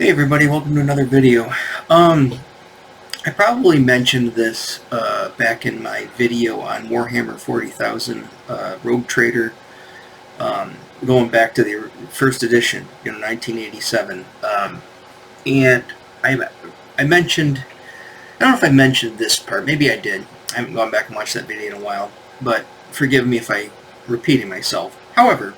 Hey everybody, welcome to another video. I probably mentioned this back in my video on Warhammer 40,000 Rogue Trader, going back to the first edition, 1987. And I mentioned, I don't know if I mentioned this part, maybe I did. I haven't gone back and watched that video in a while, but forgive me if I'm repeating myself. However,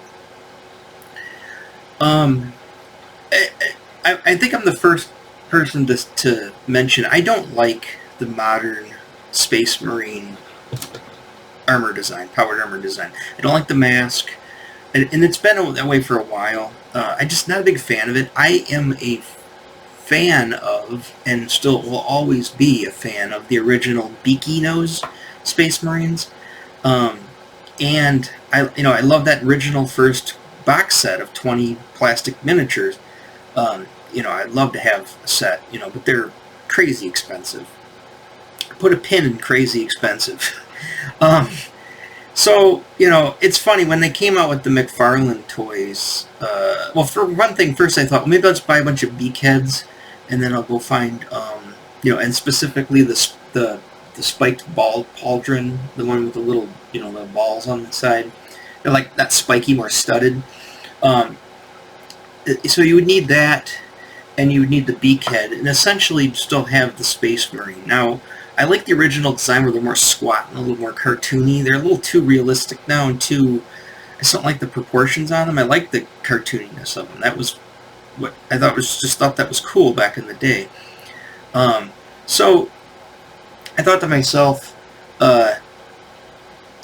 I think I'm the first person to mention I don't like the modern Space Marine armor design, powered armor design. I don't like the mask, and it's been that way for a while. I'm just not a big fan of it. I am a fan of, and still will always be a fan of, the original Beaky nose Space Marines, and I love that original first box set of 20 plastic miniatures. I'd love to have a set, but they're crazy expensive. Put a pin in crazy expensive. So, it's funny, when they came out with the Mcfarlane toys, well, for one thing, first I thought, well, maybe I'll just buy a bunch of Beakheads, and then I'll go find, and specifically the spiked ball pauldron, the one with the little, the balls on the side. They're like, not spiky, more studded. So you would need that, and you would need the Beakhead, and essentially you'd still have the Space Marine. Now, I like the original design where they're more squat and a little more cartoony. They're a little too realistic now, and I just don't like the proportions on them. I like the cartooniness of them. That was what I thought that was cool back in the day. So I thought to myself,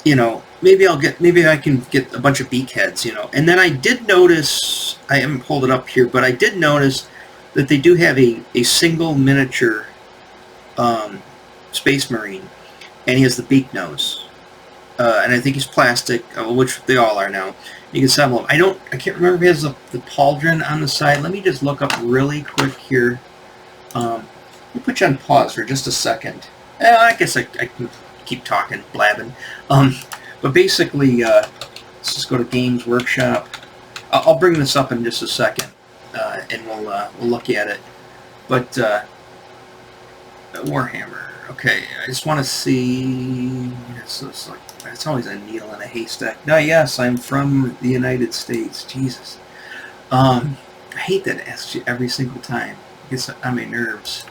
maybe I can get a bunch of Beakheads, And then I did notice, I haven't pulled it up here, but I did notice that they do have a single miniature Space Marine, and he has the beak nose. And I think he's plastic, which they all are now. You can assemble him. I can't remember if he has the pauldron on the side. Let me just look up really quick here. Let me put you on pause for just a second. I guess I can keep talking, blabbing. But basically, let's just go to Games Workshop. I'll bring this up in just a second, and we'll look at it. But Warhammer. Okay, I just want to see. It's always a needle in a haystack. No, yes, I'm from the United States. Jesus, I hate that it asks you every single time. It gets on my nerves.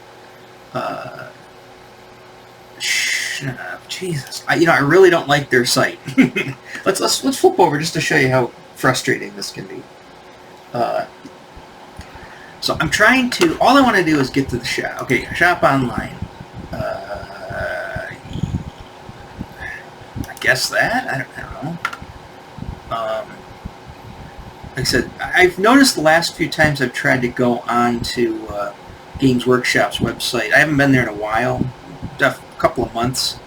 Shut up, Jesus. I really don't like their site. let's flip over just to show you how frustrating this can be. So I'm trying to. All I want to do is get to the shop. Okay, shop online. I guess that I don't know. Like I said, I've noticed the last few times I've tried to go on to Games Workshop's website. I haven't been there in a while, a couple of months.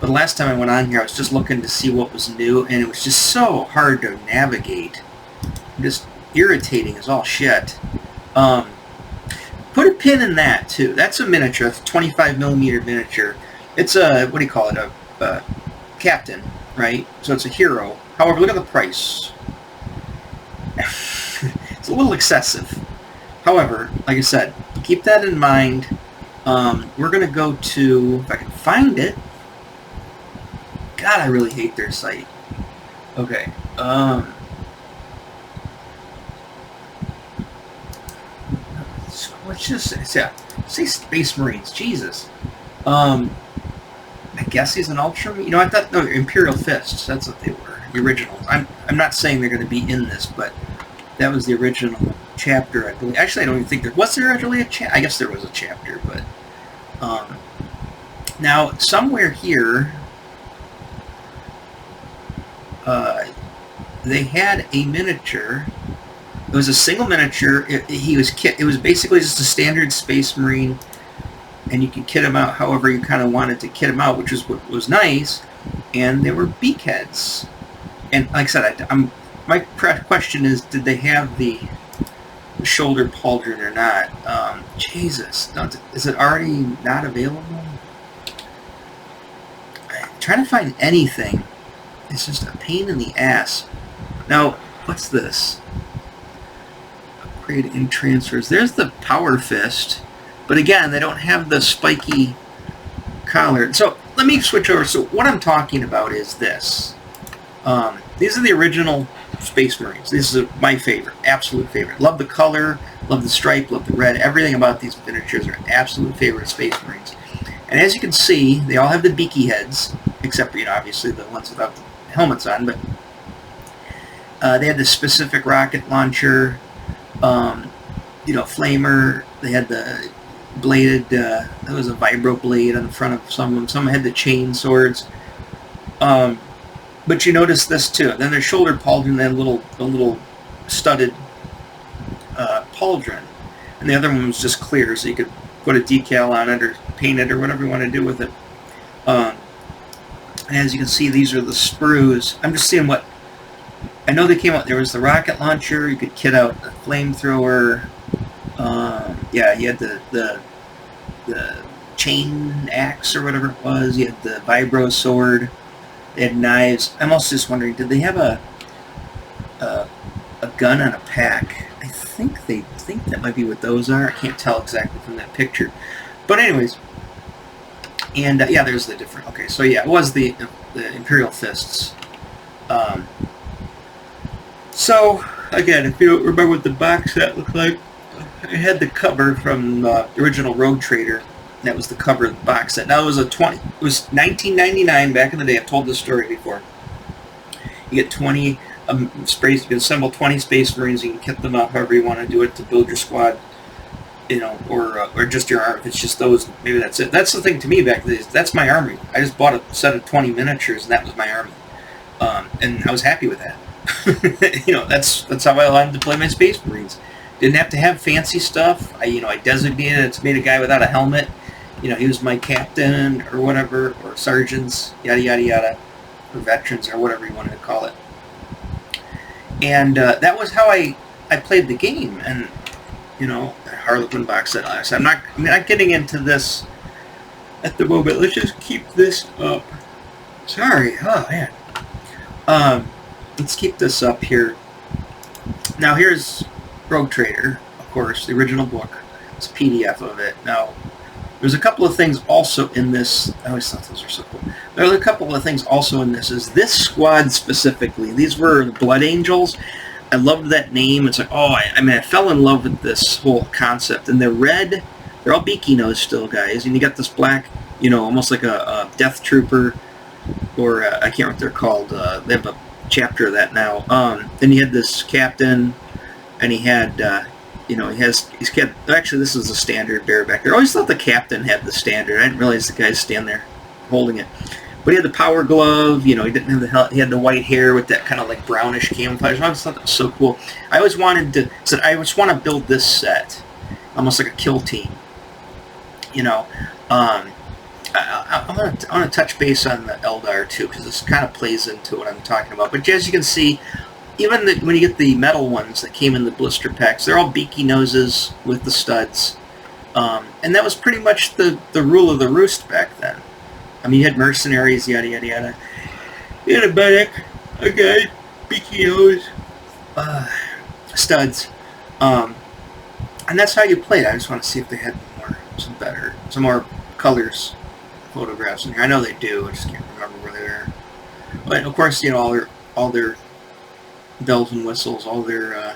But the last time I went on here, I was just looking to see what was new, and it was just so hard to navigate. Just irritating as all shit. Put a pin in that, too. That's a miniature. It's a 25mm miniature. It's a, what do you call it, a captain, right? So it's a hero. However, look at the price. It's a little excessive. However, like I said, keep that in mind. We're going to go to, if I can find it. God, I really hate their site. Okay. Let's just say Space Marines. Jesus. I guess he's an Ultra. I thought, no, Imperial Fists. That's what they were. The originals. I'm not saying they're going to be in this, but that was the original chapter, I believe. Actually, I don't even think there was really a chapter. I guess there was a chapter, but now somewhere here they had a miniature. It was a single miniature. It was basically just a standard Space Marine, and you could kit him out however you kind of wanted to kit him out, which is what was nice. And they were Beakheads. And like I said, my question is, did they have the shoulder pauldron or not? Jesus, is it already not available? I'm trying to find anything. It's just a pain in the ass. Now, what's this? upgrade and transfers. There's the Power Fist, but again, they don't have the spiky collar. So let me switch over. So what I'm talking about is this. These are the original Space Marines. This is my favorite, absolute favorite. Love the color, love the stripe, love the red. Everything about these miniatures are absolute favorite Space Marines. And as you can see, they all have the beaky heads, except for, obviously the ones without the helmets on, but they had the specific rocket launcher, flamer. They had the bladed, there was a vibro blade on the front of some of them. Some had the chain swords. But you notice this too. Then their shoulder pauldron, then a little studded pauldron. And the other one was just clear, so you could put a decal on it or paint it or whatever you want to do with it. And as you can see, these are the sprues. I'm just seeing what... I know they came out. There was the rocket launcher. You could kit out the flamethrower. Yeah, you had the chain axe or whatever it was. You had the vibro sword. They had knives. I'm also just wondering, did they have a gun on a pack? I think that might be what those are. I can't tell exactly from that picture. But anyways, and yeah, there's the different. Okay, so yeah, it was the Imperial Fists. So again, if you don't remember what the box set looked like, it had the cover from the original Rogue Trader. That was the cover of the box set. Now it was it was $19.99 back in the day. I've told this story before. You get 20 sprays. You can assemble 20 Space Marines. You can kit them up however you want to do it to build your squad, or just your army. If it's just those, maybe that's it. That's the thing to me back then. That's my army. I just bought a set of 20 miniatures, and that was my army, and I was happy with that. That's how I wanted to play my Space Marines. Didn't have to have fancy stuff. I designated it to be a guy without a helmet. He was my captain or whatever, or sergeants, yada, yada, yada, or veterans, or whatever you wanted to call it. And that was how I played the game. And, Harlequin box set. I'm not getting into this at the moment. Let's just keep this up. Sorry. Oh, man. Let's keep this up here. Now, here's Rogue Trader, of course, the original book. It's a PDF of it. Now, there's a couple of things also in this. I always thought those were so cool. There's a couple of things also in this. Is this squad specifically? These were the Blood Angels. I loved that name. It's like, I fell in love with this whole concept. And they're red. They're all beaky nose still, guys. And you got this black, almost like a Death Trooper, or I can't remember what they're called. They have a chapter of that now. Then you had this captain, and he had. He's kept. Actually, this is a standard bareback there. I always thought the captain had the standard. I didn't realize the guys stand there holding it. But he had the power glove. He didn't have he had the white hair with that kind of like brownish camouflage. I always thought that was so cool. I always wanted to. I just want to build this set, almost like a kill team. I want to touch base on the Eldar too, because this kind of plays into what I'm talking about. But as you can see. Even when you get the metal ones that came in the blister packs, they're all beaky noses with the studs. And that was pretty much the rule of the roost back then. You had mercenaries, yada, yada, yada. You had a medic, a guy, beaky nose, studs. And that's how you played. I just want to see if they had some more colors photographs in here. I know they do, I just can't remember where they are. But, of course, all their bells and whistles, all their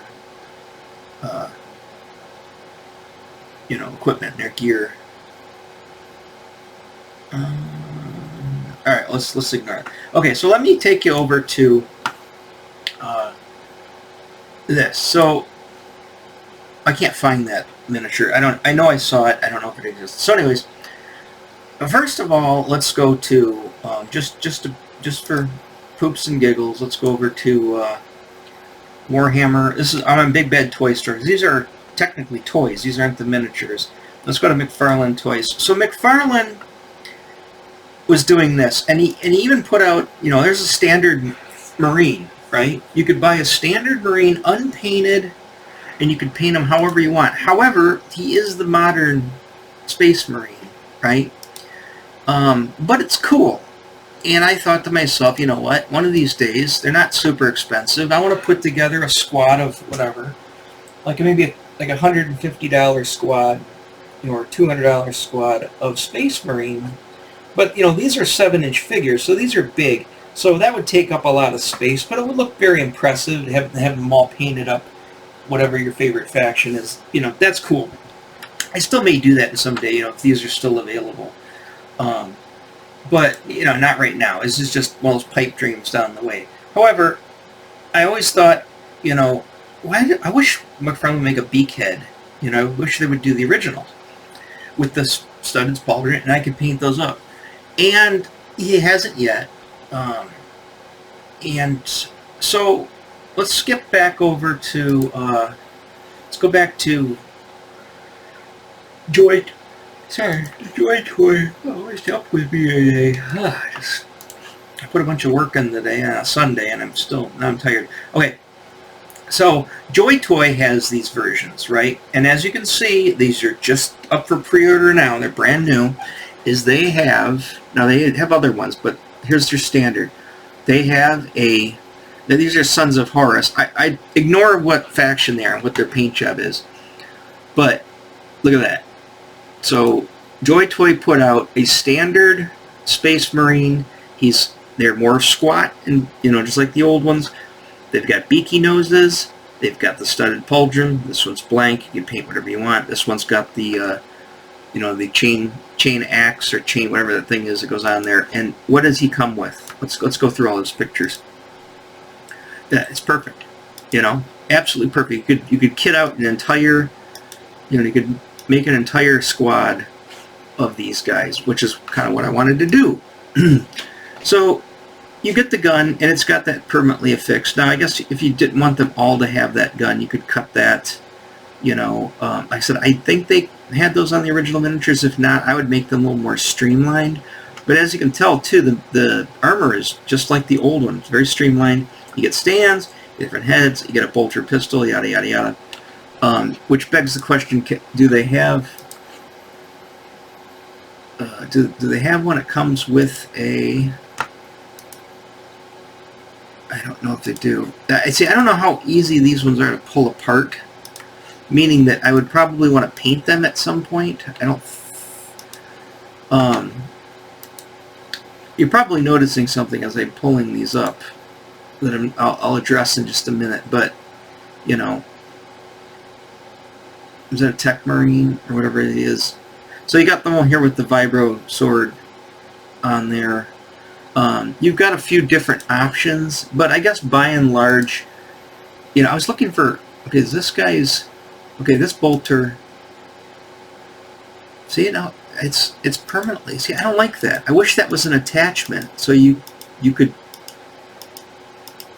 equipment, their gear. Alright, let's ignore it. Okay, so let me take you over to this. So I can't find that miniature. I know I saw it. I don't know if it exists. So anyways, first of all, let's go to just for poops and giggles, let's go over to Warhammer. I'm a Big Bad Toy Store. These are technically toys. These aren't the miniatures. Let's go to Mcfarlane Toys. So Mcfarlane was doing this, and he even put out, there's a standard Marine, right? You could buy a standard Marine unpainted, and you could paint him however you want. However, he is the modern Space Marine, right? But it's cool. And I thought to myself, you know what? One of these days, they're not super expensive. I want to put together a squad of whatever, like maybe like $150 squad, or $200 squad of Space Marine. But these are 7-inch figures, so these are big. So that would take up a lot of space, but it would look very impressive to have them all painted up, whatever your favorite faction is. That's cool. I still may do that someday, if these are still available. But, not right now. This is just one of those pipe dreams down the way. However, I always thought, I wish Mcfarlane would make a beakhead. I wish they would do the original with the studded pauldron, and I could paint those up. And he hasn't yet. And so let's skip back over to, let's go back to JoyToy. Always help with me today. I put a bunch of work in today on a Sunday, and I'm tired. Okay, so JoyToy has these versions, right? And as you can see, these are just up for pre-order now. They're brand new. They have other ones, but here's their standard. They have these are Sons of Horus. I ignore what faction they are and what their paint job is, but look at that. So JoyToy put out a standard Space Marine. They're more squat and just like the old ones. They've got beaky noses. They've got the studded pauldron. This one's blank. You can paint whatever you want. This one's got the the chain axe or chain, whatever that thing is that goes on there. And what does he come with? Let's go through all those pictures. It's perfect. Absolutely perfect. You could kit out an entire, you could make an entire squad of these guys, which is kind of what I wanted to do. So you get the gun, and it's got that permanently affixed. Now, I guess if you didn't want them all to have that gun, you could cut that. I said I think they had those on the original miniatures. If not, I would make them a little more streamlined. But as you can tell, too, the armor is just like the old one. It's very streamlined. You get stands, different heads, you get a bolter pistol, yada, yada, yada. Which begs the question, do they have... do they have one that comes with a... I don't know if they do. See, I don't know how easy these ones are to pull apart, meaning that I would probably want to paint them at some point. I don't... you're probably noticing something as I'm pulling these up that I'll address in just a minute, but, is that a Tech Marine or whatever it is? So you got the one here with the Vibro sword on there. You've got a few different options, but I guess by and large, I was looking for, okay, this guy's, okay, this bolter, see, it's permanently, see, I don't like that. I wish that was an attachment, so you could,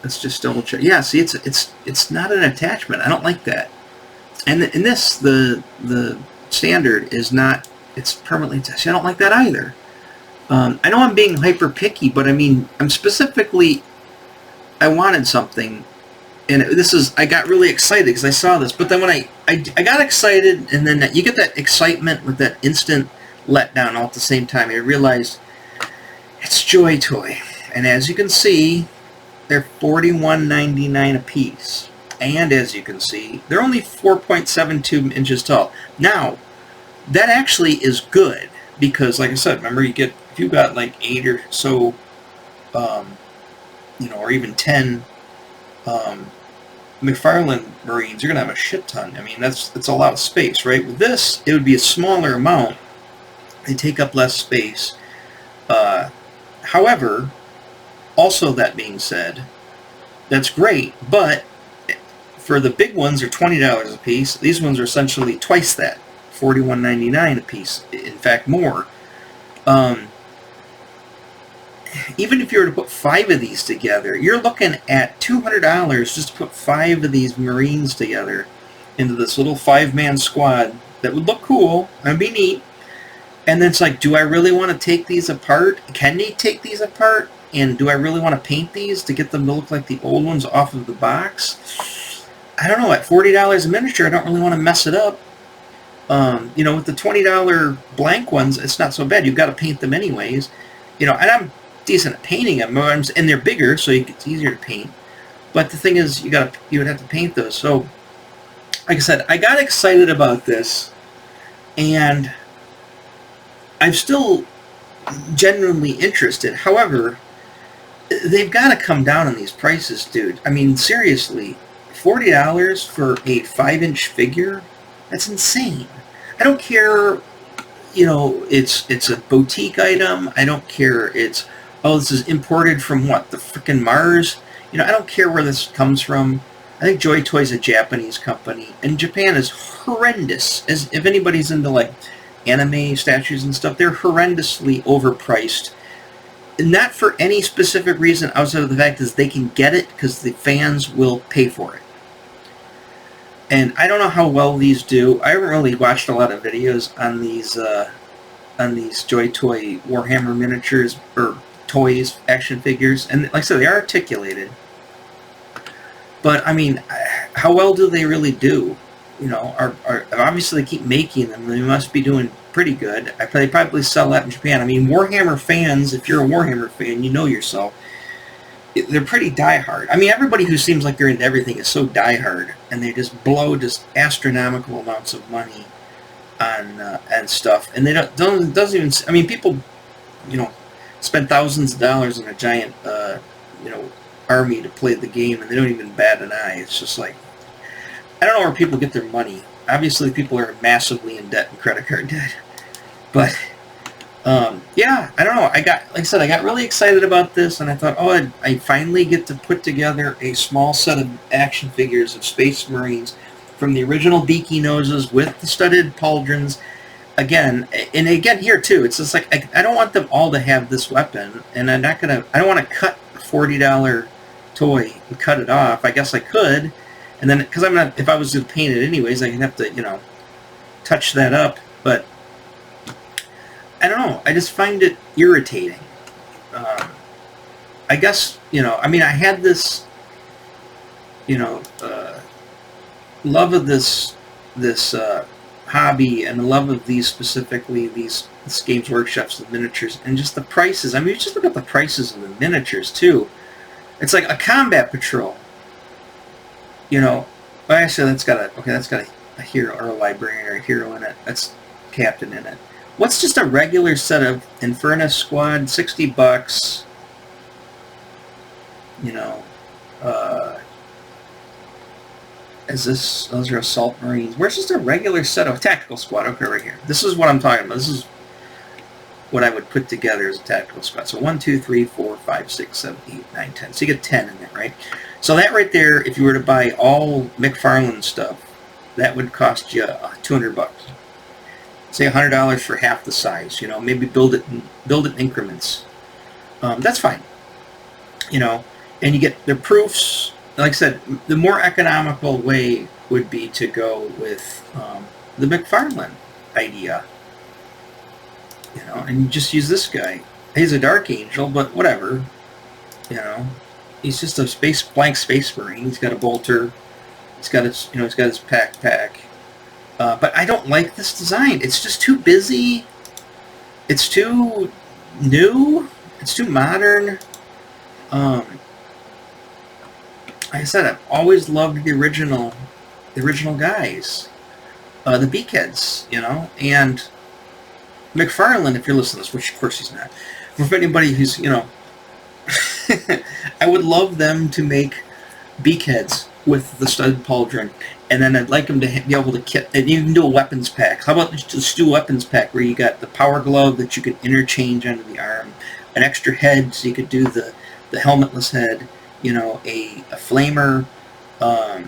let's just double check. Yeah, see, it's not an attachment. I don't like that. And in this, the standard is not, it's permanently attached. See, I don't like that either. I know I'm being hyper picky, but I mean, I'm specifically, I wanted something, and I got really excited because I saw this, but then when I got excited, and then you get that excitement with that instant letdown all at the same time. I realized it's JoyToy, and as you can see, they're $41.99 a piece, and as you can see, they're only 4.72 inches tall. Now, that actually is good, because like I said, remember, if you got like 8 or so, or even 10 Mcfarlane Marines, you're gonna have a shit ton. I mean, that's a lot of space, right? With this, it would be a smaller amount. They take up less space. However, also that being said, that's great, but for the big ones, they're $20 a piece. These ones are essentially twice that, $41.99 a piece. In fact, more. Even if you were to put 5 of these together, you're looking at $200 just to put 5 of these Marines together into this little 5-man squad that would look cool and be neat. And then it's like, do I really want to take these apart? Can they take these apart? And do I really want to paint these to get them to look like the old ones off of the box? I don't know. At $40 a miniature, I don't really want to mess it up. With the $20 blank ones, it's not so bad. You've got to paint them anyways. And I'm decent at painting them, and they're bigger, so it's easier to paint. But the thing is, you would have to paint those. So like I said, I got excited about this, and I'm still genuinely interested. However, they've got to come down on these prices, dude. I mean, seriously, $40 for a 5-inch figure? That's insane. I don't care, it's a boutique item. I don't care. It's, oh, this is imported from what, the frickin' Mars? I don't care where this comes from. I think JoyToy is a Japanese company, and Japan is horrendous. As if anybody's into like anime statues and stuff, they're horrendously overpriced. Not for any specific reason outside of the fact is they can get it because the fans will pay for it. And I don't know how well these do. I haven't really watched a lot of videos on these JoyToy Warhammer miniatures or toys, action figures, and like I said, they are articulated. But I mean, how well do they really do? Are obviously they keep making them. They must be doing pretty good. They probably sell that in Japan. I mean, Warhammer fans, if you're a Warhammer fan, you know yourself. They're pretty diehard. I mean, everybody who seems like they're into everything is so diehard, and they just blow just astronomical amounts of money on stuff, and they doesn't even. I mean, people, spend thousands of dollars on a giant, army to play the game, and they don't even bat an eye. It's just like, I don't know where people get their money. Obviously, people are massively in debt and credit card debt. But, yeah, I don't know. Like I said, I got really excited about this, and I thought, oh, I finally get to put together a small set of action figures of Space Marines from the original Beaky noses with the studded pauldrons. Again, and again here too, it's just like I don't want them all to have this weapon, and I don't want to cut a $40 toy and cut it off. I guess I could, and then because if I was to paint it anyways, I can have to touch that up. But I don't know. I just find it irritating. I guess I mean, I had this love of this hobby and the love of these Games Workshop's, the miniatures, and just the prices. I mean, just look at the prices of the miniatures too. It's like a combat patrol. Well, actually, that's got a hero or a librarian or a hero in it. That's captain in it. What's just a regular set of Infernus Squad? $60. Those are Assault Marines. Where's just a regular set of Tactical Squad? Okay, right here. This is what I'm talking about. This is what I would put together as a Tactical Squad. So 1, 2, 3, 4, 5, 6, 7, 8, 9, 10. So you get 10 in there, right? So that right there, if you were to buy all Mcfarlane stuff, that would cost you $200. Say $100 for half the size. Maybe build it in increments. That's fine. And you get the proofs. Like I said, the more economical way would be to go with the Mcfarlane idea. And you just use this guy. He's a Dark Angel, but whatever. He's just a blank Space Marine. He's got a bolter. He's got his, he's got his pack. But I don't like this design. It's just too busy. It's too new. It's too modern. Like I said, I've always loved the original guys, the Beakheads, and Mcfarlane. If you're listening to this, which of course he's not, for anybody who's, I would love them to make Beakheads with the studded pauldron, and then I'd like them to be able to kit, and even do a weapons pack. How about just do a weapons pack where you got the power glove that you could interchange under the arm, an extra head so you could do the helmetless head. A flamer, a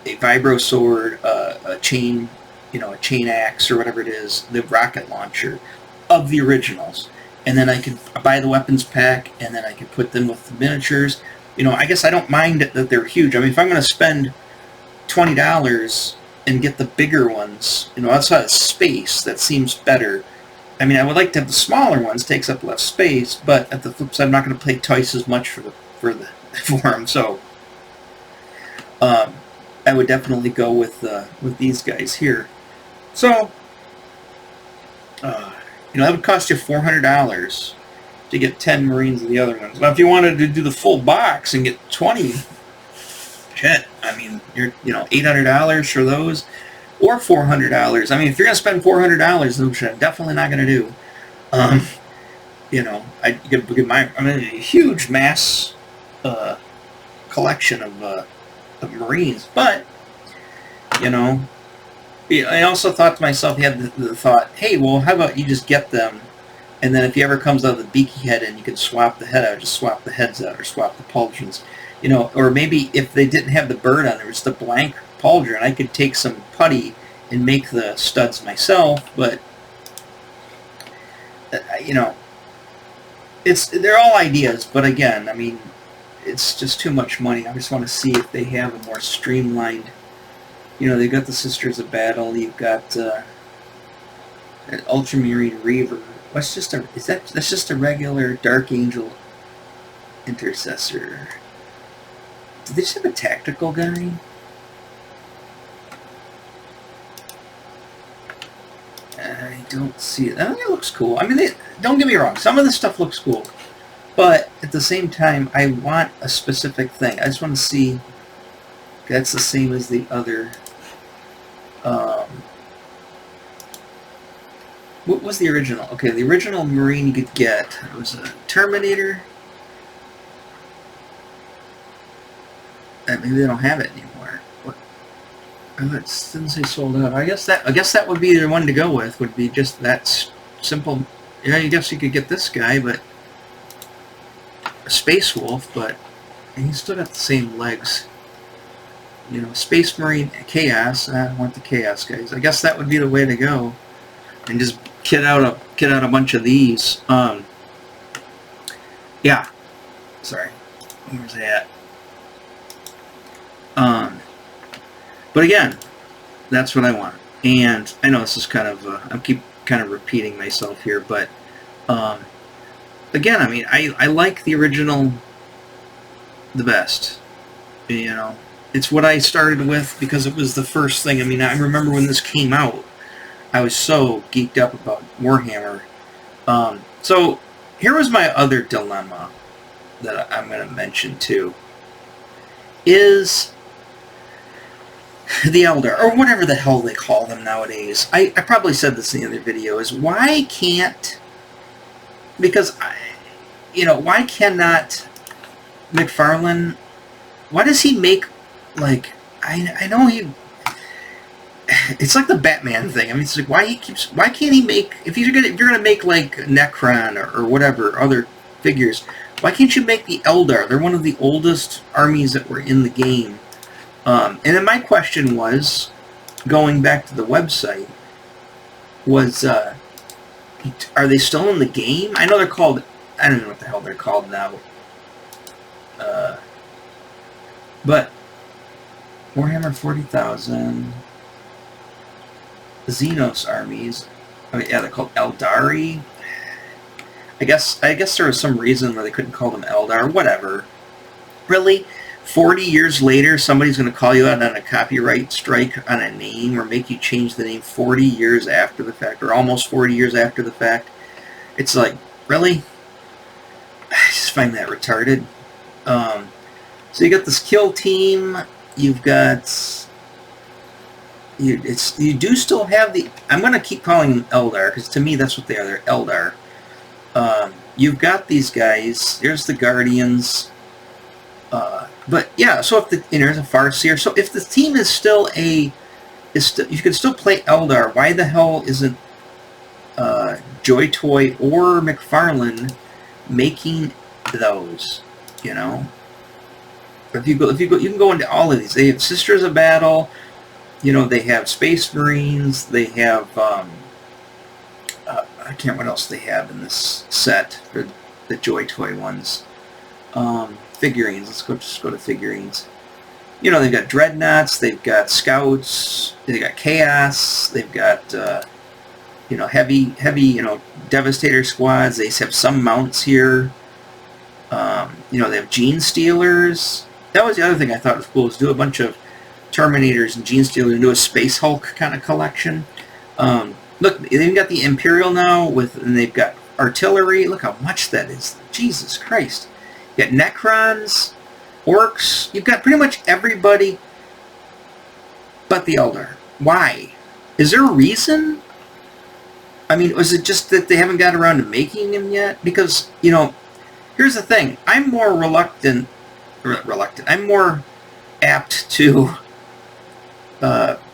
vibro sword, a chain, a chain axe or whatever it is, the rocket launcher of the originals. And then I could buy the weapons pack, and then I could put them with the miniatures. I guess I don't mind that they're huge. I mean, if I'm going to spend $20 and get the bigger ones, outside of space, that seems better. I mean, I would like to have the smaller ones, takes up less space, but at the flip side, I'm not going to pay twice as much for them. So I would definitely go with these guys here. So that would cost you $400 to get 10 Marines of the other ones. Now, if you wanted to do the full box and get 20, shit, I mean, you're $800 for those, or $400. I mean, if you're gonna spend $400, which I'm definitely not gonna do, I get I'm in a huge mass collection of Marines, but I also thought to myself, had the thought, hey, well, how about you just get them, and then if he ever comes out of the Beaky head and you can swap the head out, just swap the heads out or swap the pauldrons, or maybe if they didn't have the bird on, there was the blank pauldron, I could take some putty and make the studs myself, but they're all ideas, but again, I mean, it's just too much money. I just want to see if they have a more streamlined, they've got the Sisters of Battle, you've got an Ultramarine Reaver. That's just a regular Dark Angel Intercessor. Did they just have a tactical guy? I don't see it. I think it looks cool. I mean, don't get me wrong. Some of the stuff looks cool. But at the same time, I want a specific thing. I just want to see that's the same as the other. What was the original? Okay, the original Marine you could get, it was a Terminator. Maybe they don't have it anymore. What? Oh, it didn't say sold out. I guess that would be the one to go with. Would be just that simple. Yeah, I guess you could get this guy, but a Space Wolf, but he's still got the same legs. Space Marine Chaos. I want the Chaos guys. I guess that would be the way to go, and just kit out a bunch of these. Yeah. Sorry. Where's that? But again, that's what I want. And I know this is kind of I keep kind of repeating myself here, but again, I mean, I like the original the best. It's what I started with because it was the first thing. I mean, I remember when this came out, I was so geeked up about Warhammer. So here was my other dilemma that I'm going to mention too. Is the Eldar, or whatever the hell they call them nowadays. I probably said this in the other video, is why can't, because, why cannot Mcfarlane, why does he make, like, I know he, it's like the Batman thing. I mean, it's like, why can't he make, if you're gonna make, like, Necron or whatever, other figures, why can't you make the Eldar? They're one of the oldest armies that were in the game. And then my question was, going back to the website, was, are they still in the game? I know they're called, I don't know what the hell they're called now. But Warhammer 40,000, Xenos armies, oh yeah, they're called Eldari. I guess there was some reason where they couldn't call them Eldar, whatever. Really? 40 years later, somebody's going to call you out on a copyright strike on a name or make you change the name 40 years after the fact, or almost 40 years after the fact. It's like, really? I just find that retarded. So you got this kill team. You've got... You do still have the... I'm going to keep calling them Eldar, because to me that's what they are. They're Eldar. You've got these guys. There's the Guardians. But yeah, so if there's a Farseer. So if the team is still you can still play Eldar. Why the hell isn't JoyToy or Mcfarlane making those? If you go, you can go into all of these. They have Sisters of Battle. They have Space Marines. They have I can't remember what else they have in this set for the JoyToy ones. Figurines. Let's just go to figurines. They've got Dreadnoughts, they've got Scouts, they've got Chaos, they've got heavy Devastator squads. They have some mounts here. They have Gene Stealers. That was the other thing I thought was cool, is do a bunch of Terminators and Gene Stealers and do a Space Hulk kind of collection. Look, they've even got the Imperial now, and they've got artillery. Look how much that is. Jesus Christ. You got Necrons, Orcs. You've got pretty much everybody. but the Eldar. Why? Is there a reason? I mean, was it just that they haven't got around to making him yet? Because, you know, here's the thing. I'm more I'm more apt to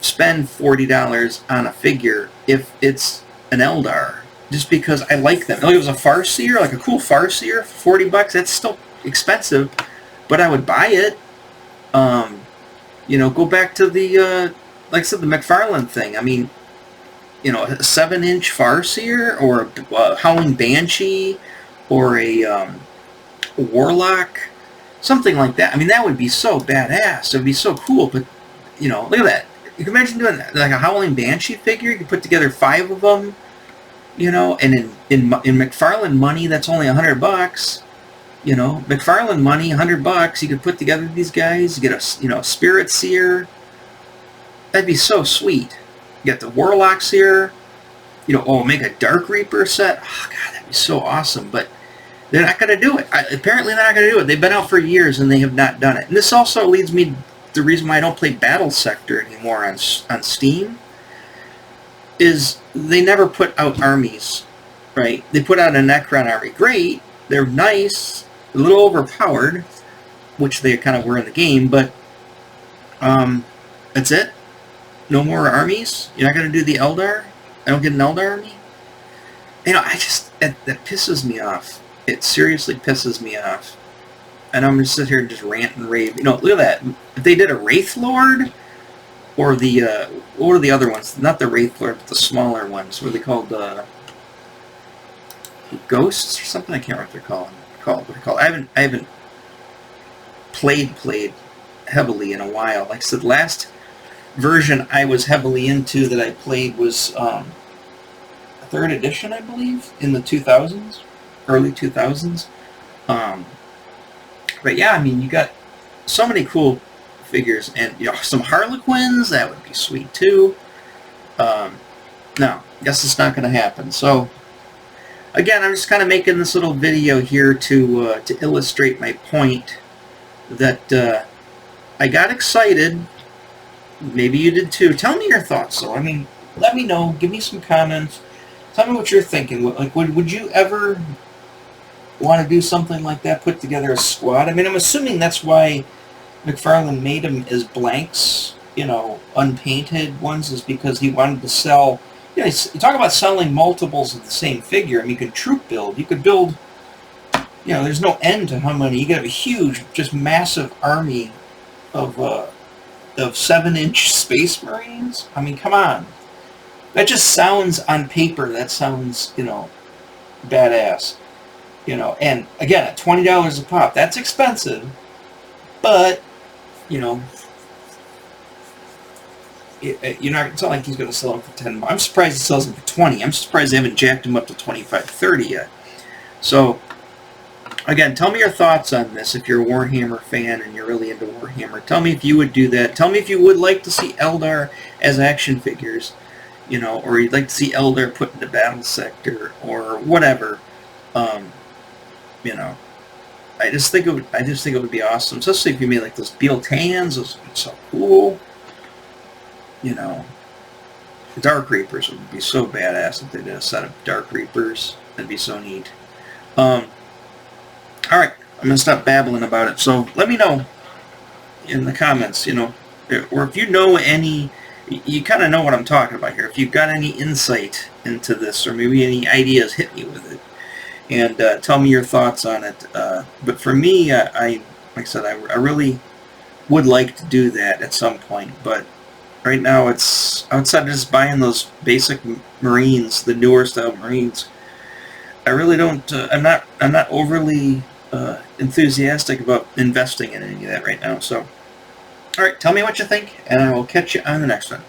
spend $40 on a figure if it's an Eldar, just because I like them. Like, it was a Farseer, like a cool Farseer for $40. That's still expensive, but I would buy it. You know, go back to the like I said, the Mcfarlane thing. I mean, you know, a 7-inch Farseer or a Howling Banshee or a Warlock, something like that. I mean, that would be so badass. It would be so cool. But, you know, look at that. You can imagine doing that. Like a Howling Banshee figure. You could put together 5 of them, you know, and in Mcfarlane money, that's only $100. You know, Mcfarlane money, $100. You could put together these guys. You get a, you know, Spirit Seer. That'd be so sweet. You got the Warlocks here. You know, oh, make a Dark Reaper set. Oh, God, that'd be so awesome. But they're not going to do it. Apparently, they're not going to do it. They've been out for years, and they have not done it. And this also leads me to the reason why I don't play Battle Sector anymore on Steam, is they never put out armies, right? They put out a Necron army. Great. They're nice. A little overpowered, which they kind of were in the game, but that's it. No more armies? You're not going to do the Eldar? I don't get an Eldar army? You know, I just... That pisses me off. It seriously pisses me off. And I'm going to sit here and just rant and rave. You know, look at that. If they did a Wraith Lord, or the... what were the other ones? Not the Wraith Lord, but the smaller ones. What are they called? Ghosts or something? I can't remember what they're called. I haven't played heavily in a while. Like I said, last version I was heavily into that I played was a 3rd edition, I believe, in the 2000s, early 2000s. But yeah, I mean, you got so many cool figures, and you know, some Harlequins, that would be sweet too. No, guess it's not going to happen. So again, I'm just kind of making this little video here to illustrate my point that I got excited. Maybe you did too. Tell me your thoughts, though. I mean, let me know. Give me some comments. Tell me what you're thinking. Like, would you ever want to do something like that? Put together a squad? I mean, I'm assuming that's why Mcfarlane made them as blanks, you know, unpainted ones, is because he wanted to sell. You know, you talk about selling multiples of the same figure. I mean, you could troop build. You could build. You know, there's no end to how many. You could have a huge, just massive army of 7-inch Space Marines. I mean, come on. That just sounds, on paper, that sounds, you know, badass. You know, and again, at $20 a pop, that's expensive. But, you know, it's not like he's going to sell them for 10 bucks. I'm surprised he sells them for 20. I'm surprised they haven't jacked them up to 25, 30 yet. So, again, tell me your thoughts on this if you're a Warhammer fan and you're really into Warhammer. Tell me if you would do that. Tell me if you would like to see Eldar as action figures, you know, or you'd like to see Eldar put into Battle Sector or whatever. You know, I just think it would be awesome, especially if you made like those Beal Tans. Those would be so cool. You know, Dark Reapers would be so badass if they did a set of Dark Reapers. That'd be so neat. Alright, I'm going to stop babbling about it. So let me know in the comments, you know, or if you know any, you kind of know what I'm talking about here. If you've got any insight into this, or maybe any ideas, hit me with it. And tell me your thoughts on it. But for me, like I said, I really would like to do that at some point. But right now, it's outside of just buying those basic Marines, the newer style Marines. I really don't. I'm not overly enthusiastic about investing in any of that right now. So, all right, tell me what you think, and I will catch you on the next one.